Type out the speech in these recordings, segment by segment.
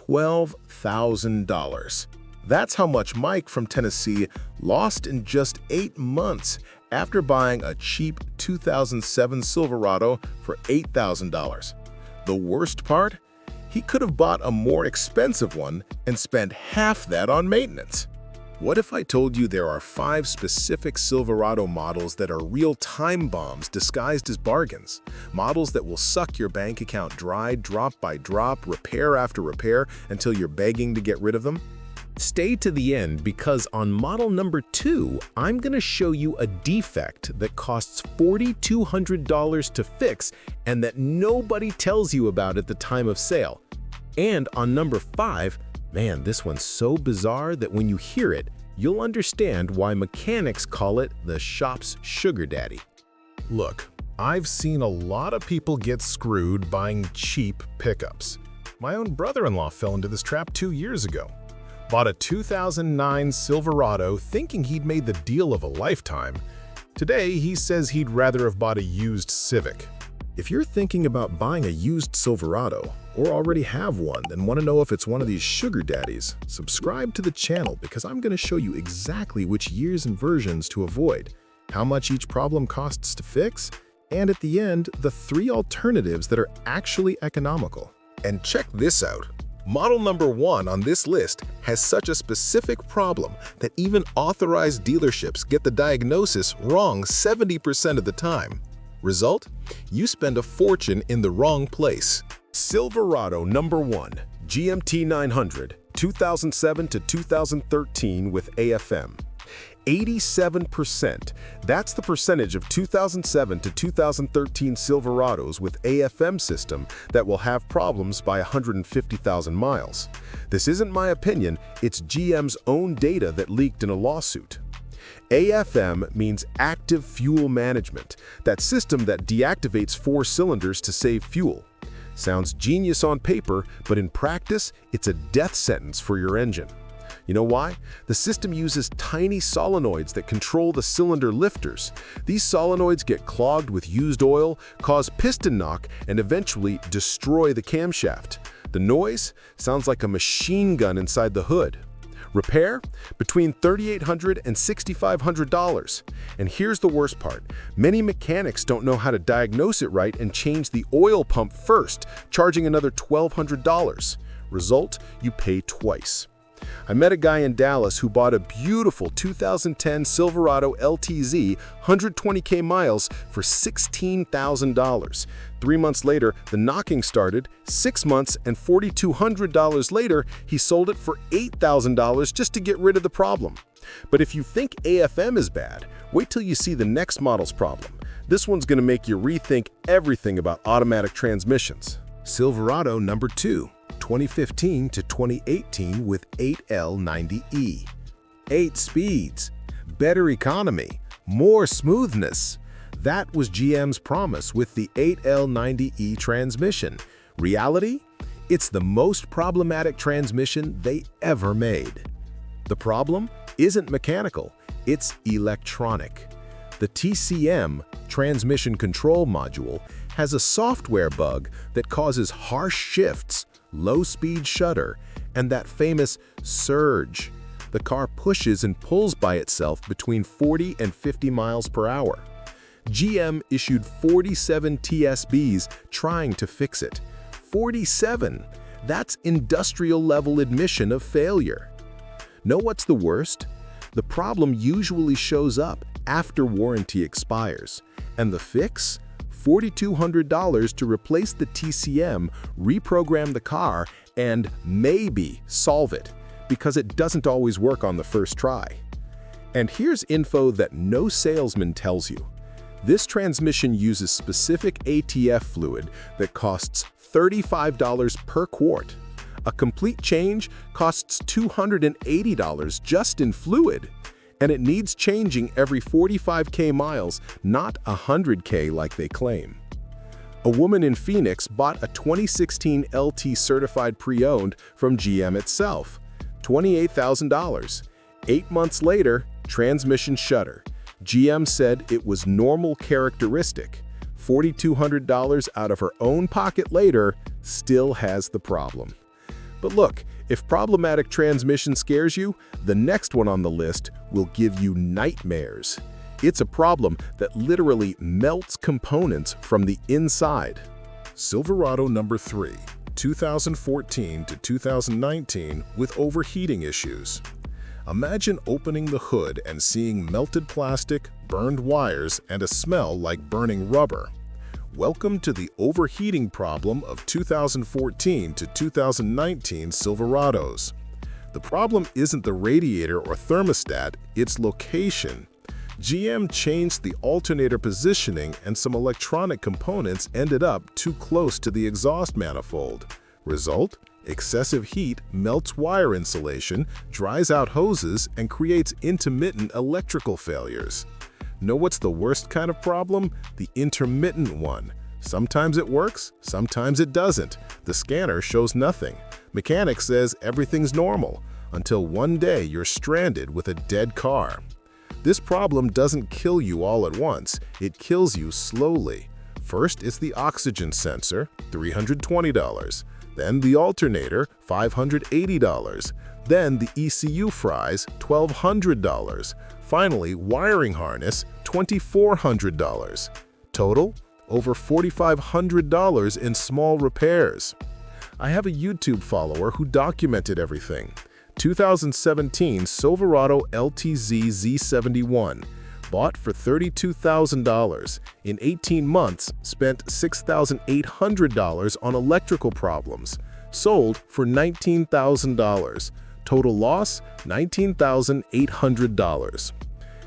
$12,000. That's how much Mike from Tennessee lost in just 8 months after buying a cheap 2007 Silverado for $8,000. The worst part? He could have bought a more expensive one and spent half that on maintenance. What if I told you there are 5 specific Silverado models that are real time bombs disguised as bargains? Models that will suck your bank account dry, drop by drop, repair after repair, until you're begging to get rid of them? Stay to the end, because on model number 2, I'm going to show you a defect that costs $4,200 to fix and that nobody tells you about at the time of sale. And on number 5, man, this one's so bizarre that when you hear it, you'll understand why mechanics call it the shop's sugar daddy. Look, I've seen a lot of people get screwed buying cheap pickups. My own brother-in-law fell into this trap 2 years ago. Bought a 2009 Silverado thinking he'd made the deal of a lifetime. Today, he says he'd rather have bought a used Civic. If you're thinking about buying a used Silverado, or already have one and want to know if it's one of these sugar daddies, subscribe to the channel, because I'm going to show you exactly which years and versions to avoid, how much each problem costs to fix, and at the end, the 3 alternatives that are actually economical. And check this out. Model number 1 on this list has such a specific problem that even authorized dealerships get the diagnosis wrong 70% of the time. Result? You spend a fortune in the wrong place. Silverado number 1, GMT 900, 2007 to 2013 with AFM. 87%. That's the percentage of 2007 to 2013 Silverados with AFM system that will have problems by 150,000 miles. This isn't my opinion, it's GM's own data that leaked in a lawsuit. AFM means active fuel management, that system that deactivates 4 cylinders to save fuel. Sounds genius on paper, but in practice, it's a death sentence for your engine. You know why? The system uses tiny solenoids that control the cylinder lifters. These solenoids get clogged with used oil, cause piston knock, and eventually destroy the camshaft. The noise sounds like a machine gun inside the hood. Repair? Between $3,800 and $6,500. And here's the worst part. Many mechanics don't know how to diagnose it right and change the oil pump first, charging another $1,200. Result, you pay twice. I met a guy in Dallas who bought a beautiful 2010 Silverado LTZ, 120K miles, for $16,000. 3 months later, the knocking started. 6 months and $4,200 later, he sold it for $8,000 just to get rid of the problem. But if you think AFM is bad, wait till you see the next model's problem. This one's going to make you rethink everything about automatic transmissions. Silverado number 2. 2015 to 2018 with 8L90E. 8 speeds, better economy, more smoothness. That was GM's promise with the 8L90E transmission. Reality? It's the most problematic transmission they ever made. The problem isn't mechanical, it's electronic. The TCM, Transmission Control Module, has a software bug that causes harsh shifts, low-speed shudder, and that famous surge. The car pushes and pulls by itself between 40 and 50 miles per hour. GM issued 47 TSBs trying to fix it. 47! That's industrial-level admission of failure. Know what's the worst? The problem usually shows up after warranty expires. And the fix? $4,200 to replace the TCM, reprogram the car, and maybe solve it, because it doesn't always work on the first try. And here's info that no salesman tells you. This transmission uses specific ATF fluid that costs $35 per quart. A complete change costs $280 just in fluid. And it needs changing every 45K miles, not 100K like they claim. A woman in Phoenix bought a 2016 LT certified pre-owned from GM itself, $28,000. 8 months later, transmission shudder. GM said it was normal characteristic. $4,200 out of her own pocket later, still has the problem. But look, if problematic transmission scares you, the next one on the list will give you nightmares. It's a problem that literally melts components from the inside. Silverado number 3, 2014 to 2019 with overheating issues. Imagine opening the hood and seeing melted plastic, burned wires, and a smell like burning rubber. Welcome to the overheating problem of 2014 to 2019 Silverados. The problem isn't the radiator or thermostat, it's location. GM changed the alternator positioning and some electronic components ended up too close to the exhaust manifold. Result? Excessive heat melts wire insulation, dries out hoses, and creates intermittent electrical failures. Know what's the worst kind of problem? The intermittent one. Sometimes it works, sometimes it doesn't. The scanner shows nothing. Mechanic says everything's normal, until one day you're stranded with a dead car. This problem doesn't kill you all at once, it kills you slowly. First, it's the oxygen sensor, $320. Then the alternator, $580. Then the ECU fries, $1,200. Finally, wiring harness, $2,400. Total, over $4,500 in small repairs. I have a YouTube follower who documented everything. 2017 Silverado LTZ Z71. Bought for $32,000. In 18 months, spent $6,800 on electrical problems. Sold for $19,000. Total loss, $19,800.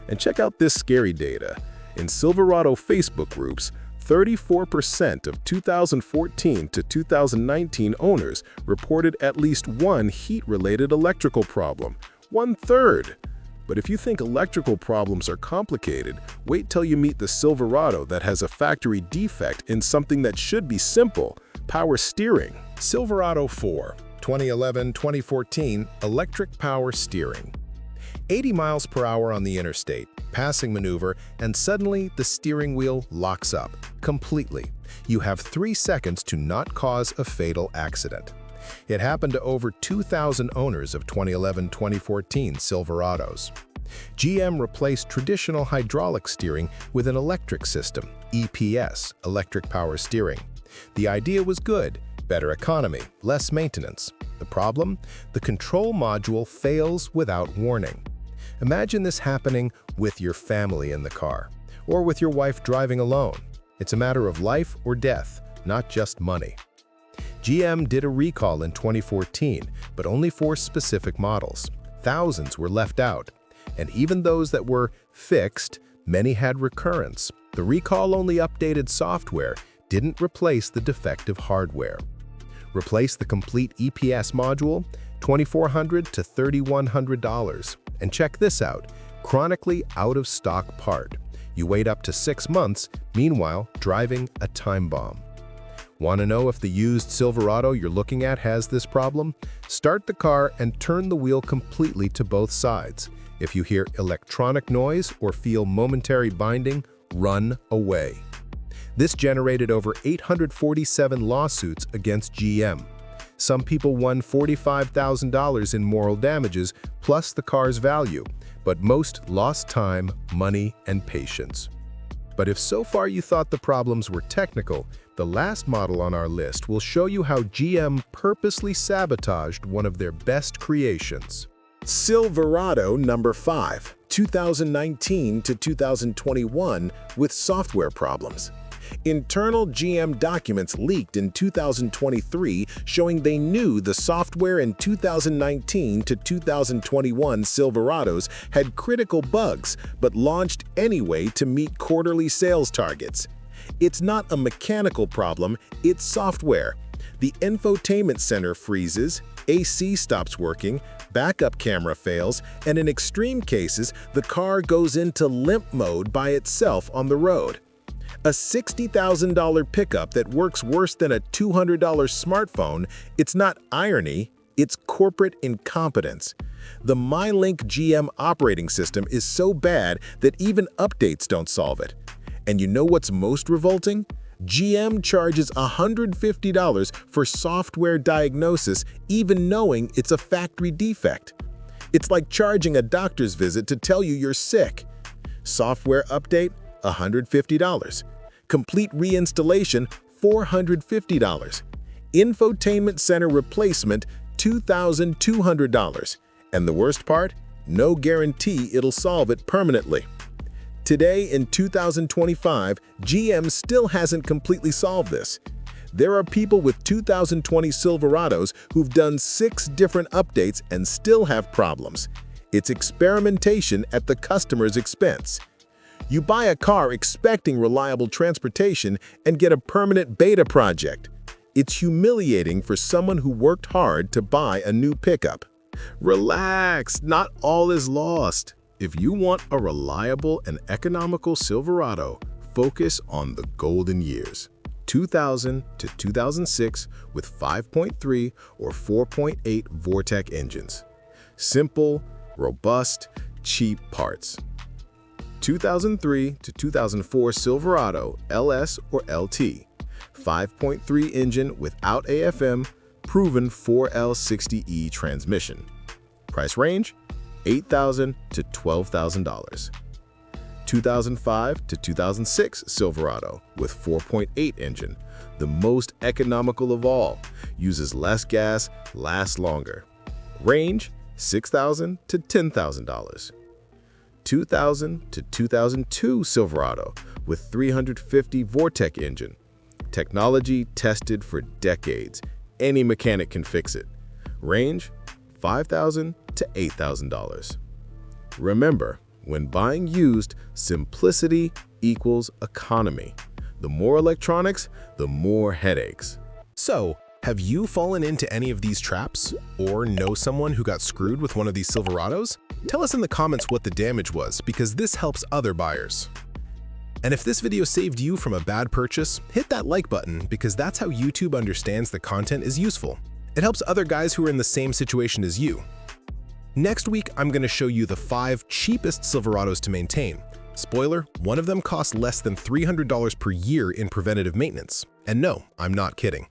And check out this scary data. In Silverado Facebook groups, 34% of 2014 to 2019 owners reported at least one heat-related electrical problem. 1/3! But if you think electrical problems are complicated, wait till you meet the Silverado that has a factory defect in something that should be simple: power steering. Silverado 4, 2011-2014 electric power steering. 80 miles per hour on the interstate, passing maneuver, and suddenly the steering wheel locks up completely. You have 3 seconds to not cause a fatal accident. It happened to over 2,000 owners of 2011-2014 Silverados. GM replaced traditional hydraulic steering with an electric system, EPS, electric power steering. The idea was good: better economy, less maintenance. The problem? The control module fails without warning. Imagine this happening with your family in the car, or with your wife driving alone. It's a matter of life or death, not just money. GM did a recall in 2014, but only for specific models. Thousands were left out, and even those that were fixed, many had recurrence. The recall only updated software, didn't replace the defective hardware. Replace the complete EPS module, $2,400 to $3,100. And check this out, chronically out-of-stock part. You wait up to 6 months, meanwhile driving a time bomb. Want to know if the used Silverado you're looking at has this problem? Start the car and turn the wheel completely to both sides. If you hear electronic noise or feel momentary binding, run away. This generated over 847 lawsuits against GM. Some people won $45,000 in moral damages plus the car's value, but most lost time, money, and patience. But if so far you thought the problems were technical, the last model on our list will show you how GM purposely sabotaged one of their best creations. Silverado number 5, 2019 to 2021 with software problems. Internal GM documents leaked in 2023 showing they knew the software in 2019 to 2021 Silverados had critical bugs, but launched anyway to meet quarterly sales targets. It's not a mechanical problem, it's software. The infotainment center freezes, AC stops working, backup camera fails, and in extreme cases, the car goes into limp mode by itself on the road. A $60,000 pickup that works worse than a $200 smartphone, it's not irony, it's corporate incompetence. The MyLink GM operating system is so bad that even updates don't solve it. And you know what's most revolting? GM charges $150 for software diagnosis even knowing it's a factory defect. It's like charging a doctor's visit to tell you you're sick. Software update, $150. Complete reinstallation, $450. Infotainment center replacement, $2,200. And the worst part? No guarantee it'll solve it permanently. Today, in 2025, GM still hasn't completely solved this. There are people with 2020 Silverados who've done 6 different updates and still have problems. It's experimentation at the customer's expense. You buy a car expecting reliable transportation and get a permanent beta project. It's humiliating for someone who worked hard to buy a new pickup. Relax, not all is lost. If you want a reliable and economical Silverado, focus on the golden years, 2000 to 2006 with 5.3 or 4.8 Vortec engines. Simple, robust, cheap parts. 2003 to 2004 Silverado LS or LT, 5.3 engine without AFM, proven 4L60E transmission. Price range, $8,000 to $12,000. 2005 to 2006 Silverado with 4.8 engine, the most economical of all, uses less gas, lasts longer. Range, $6,000 to $10,000. 2000 to 2002 Silverado with 350 Vortec engine. Technology tested for decades. Any mechanic can fix it. Range, $5,000 to $8,000. Remember, when buying used, simplicity equals economy. The more electronics, the more headaches. So, have you fallen into any of these traps or know someone who got screwed with one of these Silverados? Tell us in the comments what the damage was because this helps other buyers. And if this video saved you from a bad purchase, hit that like button because that's how YouTube understands the content is useful. It helps other guys who are in the same situation as you. Next week, I'm going to show you the 5 cheapest Silverados to maintain. Spoiler, one of them costs less than $300 per year in preventative maintenance. And no, I'm not kidding.